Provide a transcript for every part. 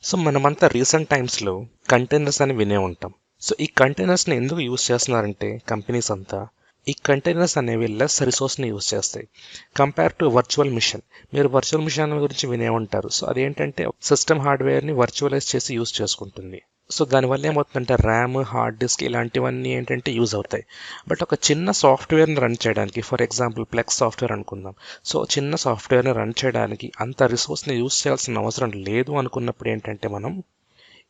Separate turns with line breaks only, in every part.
So మనమంతా recent టైమ్స్లో containers అని వినే ఉంటాం. సో ఈ కంటైనర్స్ని ఎందుకు యూజ్ చేస్తున్నారంటే కంపెనీస్ అంతా ఈ కంటైనర్స్ అనేవి లెస్ రిసోర్స్ని యూజ్ చేస్తాయి కంపేర్ టు వర్చువల్ మిషన్. మీరు వర్చువల్ మిషన్ గురించి వినే ఉంటారు. సో అదేంటంటే సిస్టమ్ హార్డ్వేర్ని వర్చువలైజ్ చేసి యూజ్ చేసుకుంటుంది. సో దానివల్ల ఏమవుతుందంటే ర్యామ్, హార్డ్ డిస్క్ ఇలాంటివన్నీ ఏంటంటే యూజ్ అవుతాయి. బట్ ఒక చిన్న సాఫ్ట్వేర్ని రన్ చేయడానికి, ఫర్ ఎగ్జాంపుల్ ప్లెక్స్ సాఫ్ట్వేర్ అనుకుందాం. సో చిన్న సాఫ్ట్వేర్ని రన్ చేయడానికి అంత రిసోర్స్ని యూజ్ చేయాల్సిన అవసరం లేదు అనుకున్నప్పుడు ఏంటంటే మనం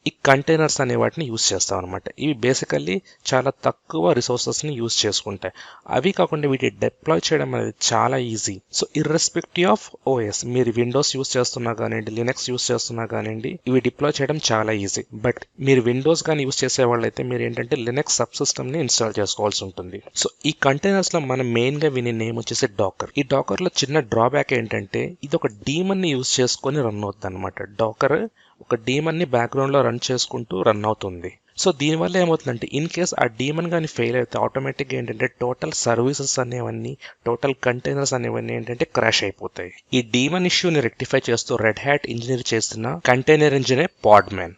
ఈ కంటైనర్స్ అనే వాటిని యూజ్ చేస్తాం అనమాట. ఇవి బేసికల్లీ చాలా తక్కువ రిసోర్సెస్ని యూజ్ చేసుకుంటాయి. అవి కాకుండా వీటి డిప్లాయ్ చేయడం అనేది చాలా easy. So irrespective of OS, మీరు విండోస్ యూజ్ చేస్తున్నా కానివ్వండి, లినక్స్ యూజ్ చేస్తున్నా కానివ్వండి, ఇవి డిప్లాయ్ చేయడం చాలా ఈజీ. బట్ మీరు విండోస్ కానీ యూజ్ చేసే వాళ్ళైతే మీరు ఏంటంటే లినక్స్ సబ్ సిస్టమ్ని ఇన్స్టాల్ చేసుకోవాల్సి ఉంటుంది. సో ఈ కంటైనర్స్లో మనం మెయిన్గా వినే నేమ్ వచ్చేసి డాకర్. ఈ డాకర్లో చిన్న డ్రాబ్యాక్ ఏంటంటే ఇది ఒక డీమన్ని యూజ్ చేసుకొని రన్ అవుతుంది అనమాట. డాకర్ ఒక డీమన్ని బ్యాక్గ్రౌండ్లో రన్ చేసుకుంటూ రన్ అవుతుంది. సో దీనివల్ల ఏమవుతుందంటే ఇన్ కేస్ ఆ డీమన్ కానీ ఫెయిల్ అయితే ఆటోమేటిక్గా ఏంటంటే టోటల్ సర్వీసెస్ అనేవన్నీ, టోటల్ కంటైనర్స్ అనేవన్నీ ఏంటంటే క్రాష్ అయిపోతాయి. ఈ డీమన్ ఇష్యూని రెక్టిఫై చేస్తూ రెడ్ హ్యాట్ ఇంజనీర్ చేసిన కంటైనర్ ఇంజినే పాడ్మ్యాన్.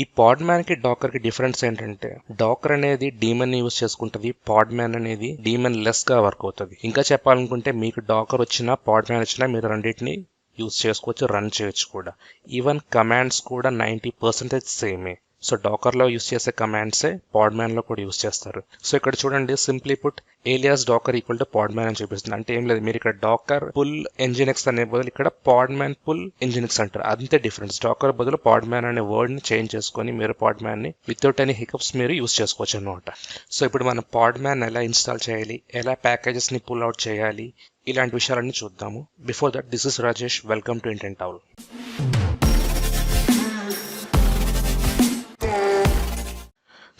ఈ పాడ్మ్యాన్కి డాకర్కి డిఫరెన్స్ ఏంటంటే డాకర్ అనేది డీమన్ యూజ్ చేసుకుంటుంది, పాడ్మ్యాన్ అనేది డీమన్ లెస్గా వర్క్ అవుతుంది. ఇంకా చెప్పాలనుకుంటే మీకు డాకర్ వచ్చినా పాడ్మ్యాన్ వచ్చినా మీరు రెండింటిని యూజ్ చేసుకోవచ్చు, రన్ చేయొచ్చు కూడా. ఈవెన్ కమాండ్స్ కూడా 90% సేమే. సో డాకర్లో యూజ్ చేసే కమాండ్సే పాడ్మ్యాన్లో కూడా యూజ్ చేస్తారు. సో ఇక్కడ చూడండి, simply put alias docker equal to podman అని చూపిస్తుంది. అంటే ఏం లేదు, మీరు ఇక్కడ డాకర్ పుల్ ఎంజినిక్స్ అనే బదులు ఇక్కడ పాడ్మ్యాన్ పుల్ ఎంజినిక్స్ అంటారు. అంతే డిఫరెన్స్. డాకర్ బదులు పాడ్మ్యాన్ అనే వర్డ్ని చేంజ్ చేసుకొని మీరు పాడ్మ్యాన్ని వితౌట్ ఎనీ హికప్స్ మీరు యూజ్ చేసుకోవచ్చు అనమాట. సో ఇప్పుడు మనం పాడ్మ్యాన్ ఎలా ఇన్స్టాల్ చేయాలి, ఎలా ప్యాకేజెస్ని పుల్ అవుట్ చేయాలి, ఇలాంటి విషయాలన్నీ చూద్దాము. Before that, this is Rajesh, welcome to intentowl.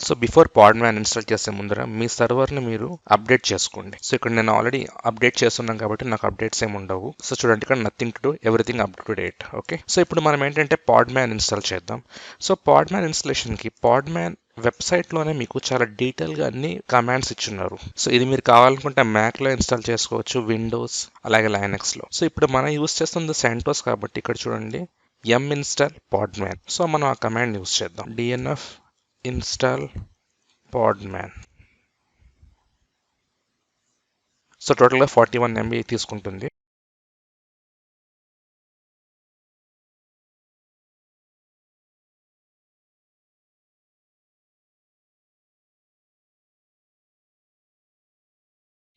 So before podman install చేసే ముందర మీ సర్వర్ని మీరు అప్డేట్ చేసుకోండి. సో ఇక్కడ నేను ఆల్రెడీ అప్డేట్ చేస్తున్నాను కాబట్టి నాకు అప్డేట్స్ ఏమి ఉండవు. సో చూడండి, ఇక్కడ nothing to do, everything up to date. Okay, so ఇప్పుడు మనం ఏంటంటే పాడ్మ్యాన్ ఇన్స్టాల్ చేద్దాం. సో పాడ్మ్యాన్ ఇన్స్టాలేషన్కి పాడ్మ్యాన్ వెబ్సైట్లోనే మీకు చాలా డీటెయిల్గా అన్ని కమాండ్స్ ఇచ్చున్నారు. సో ఇది మీరు కావాలనుకుంటే మ్యాక్లో ఇన్స్టాల్ చేసుకోవచ్చు, విండోస్ అలాగే లైనక్స్లో. సో ఇప్పుడు మనం యూస్ చేస్తుంది సెంటోస్ కాబట్టి ఇక్కడ చూడండి install podman. సో మనం ఆ కమాండ్ యూస్ చేద్దాం, dnf install podman. సో టోటల్గా 41 MB తీసుకుంటుంది.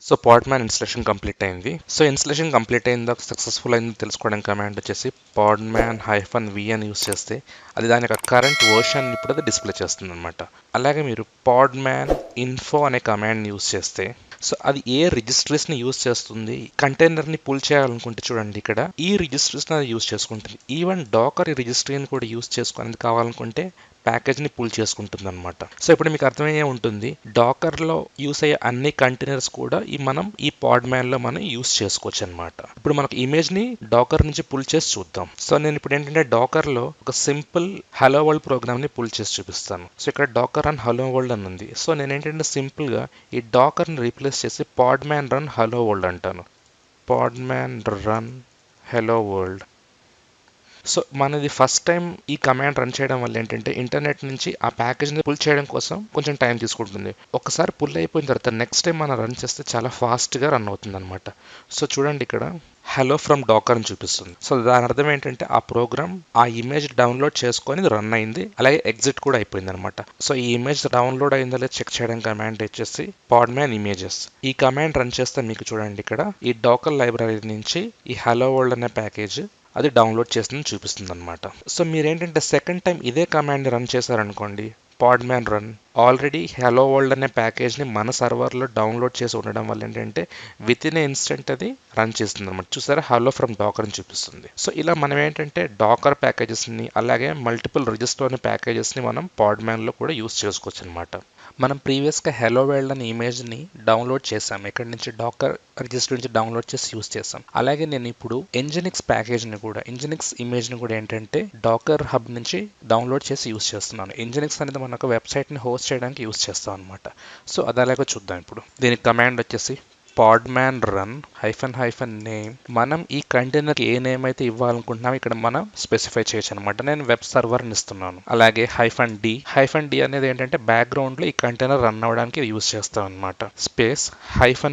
సో పాడ్మ్యాన్ ఇన్స్టాలేషన్ కంప్లీట్ అయింది. సో ఇన్స్టాలేషన్ కంప్లీట్ అయిందా, సక్సెస్ఫుల్ అయింది తెలుసుకోవడానికి కమాండ్ వచ్చేసి podman-v అని యూస్ చేస్తే అది దాని యొక్క కరెంట్ వర్షన్ ఇప్పుడు అది డిస్ప్లే చేస్తుంది అనమాట. అలాగే మీరు podman info అనే కమాండ్ యూస్ చేస్తే సో అది ఏ రిజిస్ట్రీస్ని యూజ్ చేస్తుంది, కంటైనర్ని పుల్ చేయాలనుకుంటే చూడండి ఇక్కడ ఈ రిజిస్ట్రీస్ని అది యూజ్ చేసుకుంటుంది. ఈవెన్ డాకర్ ఈ రిజిస్ట్రీని కూడా యూజ్ చేసుకునేది కావాలనుకుంటే ప్యాకేజ్ని పుల్ చేసుకుంటుంది అనమాట. సో ఇప్పుడు మీకు అర్థమయ్యే ఉంటుంది, డాకర్లో యూస్ అయ్యే అన్ని కంటైనర్స్ కూడా మనం ఈ పాడ్మ్యాన్లో మనం యూస్ చేసుకోవచ్చు అనమాట. ఇప్పుడు మనకు ఇమేజ్ని డాకర్ నుంచి పుల్ చేసి చూద్దాం. సో నేను ఇప్పుడు ఏంటంటే డాకర్లో ఒక సింపుల్ హలో వరల్డ్ ప్రోగ్రామ్ని పుల్ చేసి చూపిస్తాను. సో ఇక్కడ డాకర్ రన్ హలో వరల్డ్ అని ఉంది. సో నేను ఏంటంటే సింపుల్గా ఈ డాకర్ని రీప్లేస్ చేసి పాడ్మ్యాన్ రన్ హలో వరల్డ్ అంటాను. పాడ్మ్యాన్ రన్ హలో వరల్డ్. సో మనది ఫస్ట్ టైం ఈ కమాండ్ రన్ చేయడం వల్ల ఏంటంటే ఇంటర్నెట్ నుంచి ఆ ప్యాకేజ్ని పుల్ చేయడం కోసం కొంచెం టైం తీసుకుంటుంది. ఒకసారి పుల్ అయిపోయిన తర్వాత నెక్స్ట్ టైం మనం రన్ చేస్తే చాలా ఫాస్ట్గా రన్ అవుతుంది అనమాట. సో చూడండి, ఇక్కడ హలో ఫ్రమ్ డాకర్ అని చూపిస్తుంది. సో దాని అర్థం ఏంటంటే ఆ ప్రోగ్రామ్ ఆ ఇమేజ్ డౌన్లోడ్ చేసుకొని రన్ అయింది, అలాగే ఎగ్జిట్ కూడా అయిపోయింది అనమాట. సో ఈ ఇమేజ్ డౌన్లోడ్ అయిందో లేదో చెక్ చేయడం కమాండ్ వచ్చేసి పాడ్మ్యాన్ ఇమేజెస్. ఈ కమాండ్ రన్ చేస్తే మీకు చూడండి ఇక్కడ ఈ డాకర్ లైబ్రరీ నుంచి ఈ హలో వరల్డ్ అనే ప్యాకేజ్ అది డౌన్లోడ్ చేసిందని చూపిస్తుంది అనమాట. సో మీరేంటంటే సెకండ్ టైం ఇదే కమాండ్ని రన్ చేశారనుకోండి, పాడ్మ్యాన్ రన్, ఆల్రెడీ హలో వరల్డ్ అనే ప్యాకేజ్ని మన సర్వర్లో డౌన్లోడ్ చేసి ఉండడం వల్ల ఏంటంటే విత్ ఇన్ ఇన్స్టెంట్ అది రన్ చేస్తుంది అనమాట. చూసారా, హలో ఫ్రమ్ డాకర్ అని చూపిస్తుంది. సో ఇలా మనం ఏంటంటే డాకర్ ప్యాకేజెస్ని అలాగే మల్టిపుల్ రిజిస్టర్ అనే ప్యాకేజెస్ని మనం పాడ్మ్యాన్లో కూడా యూస్ చేసుకోవచ్చు అనమాట. మనం ప్రీవియస్గా హలో వరల్డ్ అనే ఇమేజ్ని డౌన్లోడ్ చేసాం, ఇక్కడ నుంచి డాకర్ రిజిస్టర్ నుంచి డౌన్లోడ్ చేసి యూస్ చేసాం. అలాగే నేను ఇప్పుడు ఎంజినిక్స్ ప్యాకేజ్ని కూడా, ఎంజినిక్స్ ఇమేజ్ని కూడా ఏంటంటే డాకర్ హబ్ నుంచి డౌన్లోడ్ చేసి యూస్ చేస్తున్నాను. ఎంజినిక్స్ అనేది మన ఒక వెబ్సైట్ని హోస్ట్ చేయడానికి యూస్ చేస్తాం అనమాట. సో అది అలాగే చూద్దాం. ఇప్పుడు దీనికి కమాండ్ వచ్చేసి podman run --name మనం ఈ కంటైనర్ ఏ నేమ్ అయితే ఇవ్వాలనుకుంటున్నామో ఇక్కడ మనం స్పెసిఫై చేయొచ్చు అనమాట. నేను వెబ్ సర్వర్ ని ఇస్తున్నాను. అలాగే -d అనేది ఏంటంటే బ్యాక్గ్రౌండ్ లో ఈ కంటైనర్ రన్ అవ్వడానికి యూజ్ చేస్తాం అనమాట. స్పేస్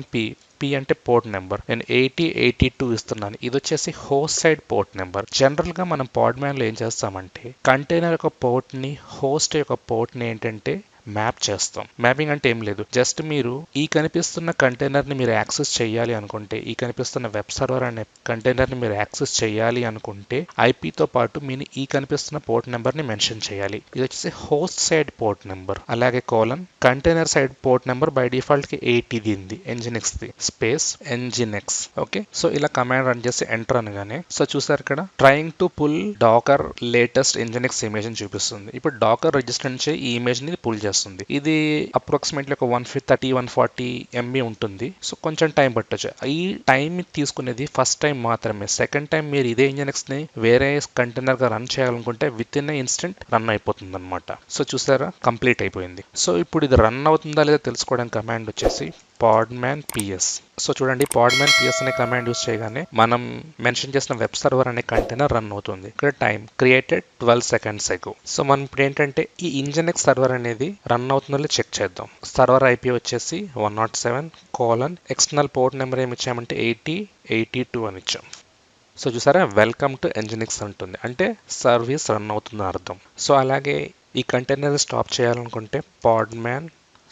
-p అంటే పోర్ట్ నెంబర్, నేను 8082 ఇస్తున్నాను. ఇది వచ్చేసి host side port number. General గా మనం పాడ్మ్యాన్ లో ఏం చేస్తామంటే కంటైనర్ యొక్క పోర్ట్ ని హోస్ట్ యొక్క పోర్ట్ ని ఏంటంటే మ్యాప్ చేస్తాం. మ్యాపింగ్ అంటే ఏం లేదు, జస్ట్ మీరు ఈ కనిపిస్తున్న కంటైనర్ ని మీరు యాక్సెస్ చేయాలి అనుకుంటే, ఈ కనిపిస్తున్న వెబ్ సర్వర్ అనే కంటైనర్ ని మీరు యాక్సెస్ చేయాలి అనుకుంటే ఐపీతో పాటు మీరు ఈ కనిపిస్తున్న పోర్ట్ నెంబర్ ని మెన్షన్ చేయాలి. ఇది వచ్చేసి హోస్ట్ సైడ్ పోర్ట్ నెంబర్. అలాగే container side port number by default కి 80 the Nginix the space Nginix. Okay, so ఇలా కమాండ్ రన్ చేసి ఎంటర్ అనగానే సో చూసారు ఇక్కడ trying to pull docker latest Nginix image ని చూపిస్తుంది. ఇప్పుడు డాకర్ రిజిస్టర్ నుంచి ఈ ఇమేజ్ ని పుల్ చేస్తుంది. ఇది అప్రాక్సిమేట్లీ ఒక 130-140 MB ఉంటుంది. సో కొంచెం టైం పట్టొచ్చు. ఈ టైం తీసుకునేది ఫస్ట్ టైం మాత్రమే. సెకండ్ టైం మీరు ఇదే Nginix ని వేరే కంటైనర్ గా రన్ చేయాలనుకుంటే విత్ ఇన్ ఇన్స్టెంట్ రన్ అయిపోతుంది అనమాట. సో చూసారా, కంప్లీట్ అయిపోయింది. సో ఇప్పుడు ఇది రన్ అవుతుందా లేదా తెలుసుకోవడానికి కమాండ్ వచ్చేసి podman ps. సో చూడండి, podman ps అనే కమాండ్ యూస్ చేయగానే మనం మెన్షన్ చేసిన వెబ్ సర్వర్ అనే కంటైనర్ రన్ అవుతుంది. ఇక్కడ time created 12 seconds ago. So మనం ఇప్పుడు ఏంటంటే ఈ Nginix సర్వర్ అనేది రన్ అవుతుందో చెక్ చేద్దాం. సర్వర్ ఐపీ వచ్చేసి 107 ఎక్స్టర్నల్ పోర్ట్ నెంబర్ ఏమి ఇచ్చామంటే 8082 అని ఇచ్చాం. సో చూసారా, వెల్కమ్ టు Nginix అంటుంది, అంటే సర్వీస్ రన్ అవుతుందని అర్థం. సో అలాగే ఈ కంటైనర్ స్టాప్ చేయాలనుకుంటే podman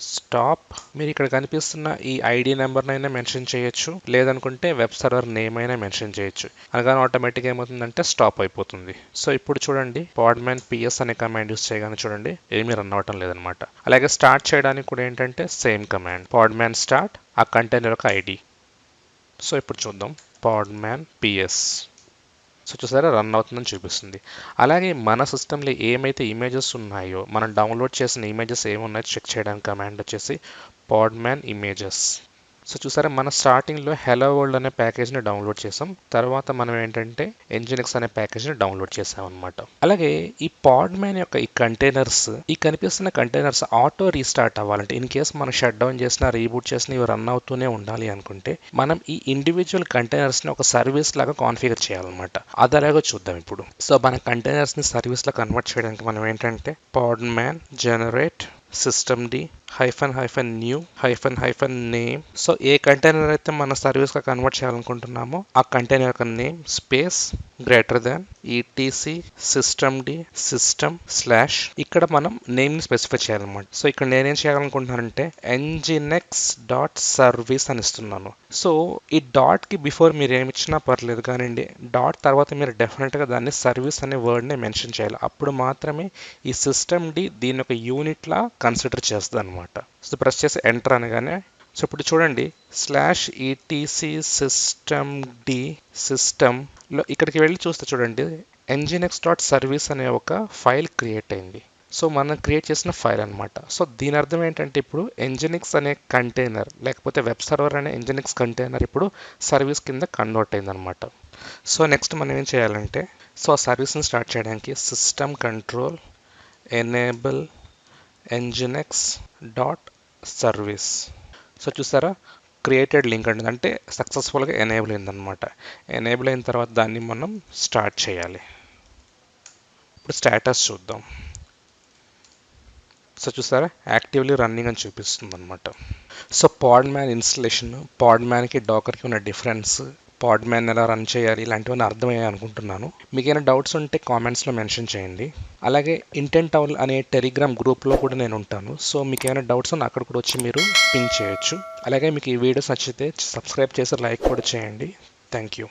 స్టాప్, మీరు ఇక్కడ కనిపిస్తున్న ఈ ఐడి నెంబర్ అయినా మెన్షన్ చేయొచ్చు, లేదనుకుంటే వెబ్ సర్వర్ నేమ్ అయినా మెన్షన్ చేయొచ్చు. అనగానే ఆటోమేటిక్గా ఏమవుతుందంటే స్టాప్ అయిపోతుంది. సో ఇప్పుడు చూడండి, podman ps అనే కమాండ్ యూస్ చేయగానే చూడండి ఏమీ రన్ అవ్వటం లేదనమాట. అలాగే స్టార్ట్ చేయడానికి కూడా ఏంటంటే సేమ్ కమాండ్ podman స్టార్ట్, ఆ కంటైనర్ యొక్క ఐడి. సో ఇప్పుడు చూద్దాం podman ps. సో చూసారా, రన్ అవుతుందని చూపిస్తుంది. అలాగే మన సిస్టంలో ఏమైతే ఇమేజెస్ ఉన్నాయో, మనం డౌన్లోడ్ చేసిన ఇమేజెస్ ఏమున్నాయో చెక్ చేయడానికి కమాండ్ వచ్చేసి podman images. సో చూసారా, మన స్టార్టింగ్లో హెలో వరల్డ్ అనే ప్యాకేజ్ని డౌన్లోడ్ చేసాం. తర్వాత మనం ఏంటంటే Nginix అనే ప్యాకేజ్ని డౌన్లోడ్ చేసాం అనమాట. అలాగే ఈ podman యొక్క ఈ కంటైనర్స్, ఈ కనిపిస్తున్న కంటైనర్స్ ఆటో రీస్టార్ట్ అవ్వాలంటే, ఇన్ కేస్ మనం షట్ డౌన్ చేసినా రీబూట్ చేసినా ఇవి రన్ అవుతూనే ఉండాలి అనుకుంటే మనం ఈ ఇండివిజువల్ కంటైనర్స్ని ఒక సర్వీస్ లాగా కాన్ఫిగర్ చేయాలన్నమాట. అది ఎలాగో చూద్దాం ఇప్పుడు. సో మన కంటైనర్స్ని సర్వీస్లో కన్వర్ట్ చేయడానికి మనం ఏంటంటే podman generate systemd -new -name. So a container అయితే మన సర్వీస్ గా కన్వర్ట్ చేయాలనుకుంటున్నామో ఆ కంటైనర్ యొక్క name space etc systemd system/ ఇక్కడ మనం నేమ్ ని స్పెసిఫై చేయాలన్నమాట. సో ఇక్కడ నేనేం చేయాలనుకుంటున్నానంటే nginx.service అని ఇస్తున్నాను. సో ఈ డాట్ కి బిఫోర్ మీరు ఏమి ఇచ్చినా పర్లేదు, కానీ డాట్ తర్వాత మీరు డెఫినెట్ గా దాన్ని సర్వీస్ అనే వర్డ్ ని మెన్షన్ చేయాలి. అప్పుడు మాత్రమే ఈ systemd దీని ఒక యూనిట్ లా కన్సిడర్ చేస్తుంది అనమాట. సో ప్రెస్ చేసి ఎంటర్ అనగానే సో ఇప్పుడు చూడండి /etc systemd సిస్టంలో ఇక్కడికి వెళ్ళి చూస్తే చూడండి nginx.service అనే ఒక ఫైల్ క్రియేట్ అయింది. సో మనం క్రియేట్ చేసిన ఫైల్ అనమాట. సో దీని అర్థం ఏంటంటే ఇప్పుడు Nginix అనే కంటైనర్ లేకపోతే వెబ్ సర్వర్ అనే Nginix కంటైనర్ ఇప్పుడు సర్వీస్ కింద కన్వర్ట్ అయింది అనమాట. సో నెక్స్ట్ మనం ఏం చేయాలంటే సో ఆ సర్వీస్ని స్టార్ట్ చేయడానికి system control enable nginx.service. So చూసారా, క్రియేటెడ్ లింక్ అంటుంది, అంటే సక్సెస్ఫుల్గా ఎనేబుల్ అయిందనమాట. ఎనేబుల్ అయిన తర్వాత దాన్ని మనం స్టార్ట్ చేయాలి. ఇప్పుడు స్టేటస్ చూద్దాం. సో చూసారా, యాక్టివ్లీ రన్నింగ్ అని చూపిస్తుంది అనమాట. సో podman ఇన్స్టలేషన్, podmanకి డాకర్కి ఉన్న డిఫరెన్స్, podman ఎలా రన్ చేయాలి, ఇలాంటివన్నీ అర్థమయ్యాయి అనుకుంటున్నాను. మీకు ఏమైనా డౌట్స్ ఉంటే కామెంట్స్లో మెన్షన్ చేయండి. అలాగే intentowl అనే టెలిగ్రామ్ గ్రూప్లో కూడా నేను ఉంటాను. సో మీకు ఏమైనా డౌట్స్ ఉన్నా అక్కడ కూడా వచ్చి మీరు పింక్ చేయొచ్చు. అలాగే మీకు ఈ వీడియోస్ నచ్చితే సబ్స్క్రైబ్ చేసి లైక్ కూడా చేయండి. Thank you.